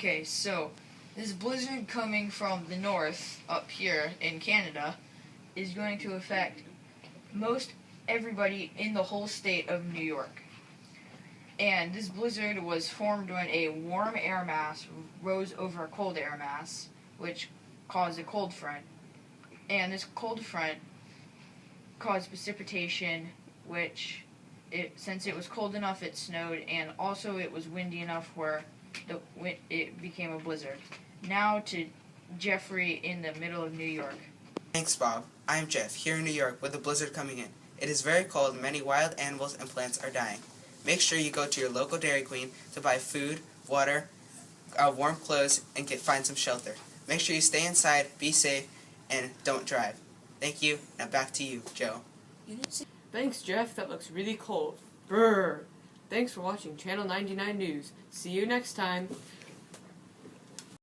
Okay, so this blizzard coming from the north up here in Canada is going to affect most everybody in the whole state of New York. And this blizzard was formed when a warm air mass rose over a cold air mass, which caused a cold front. And this cold front caused precipitation, which, since it was cold enough, it snowed, and also it was windy enough where it became a blizzard. Now to Jeffrey in the middle of New York. Thanks, Bob. I am Jeff, here in New York with a blizzard coming in. It is very cold and many wild animals and plants are dying. Make sure you go to your local Dairy Queen to buy food, water, warm clothes, and find some shelter. Make sure you stay inside, be safe, and don't drive. Thank you. Now back to you, Joe. Thanks, Jeff. That looks really cold. Brrr. Thanks for watching Channel 99 News. See you next time.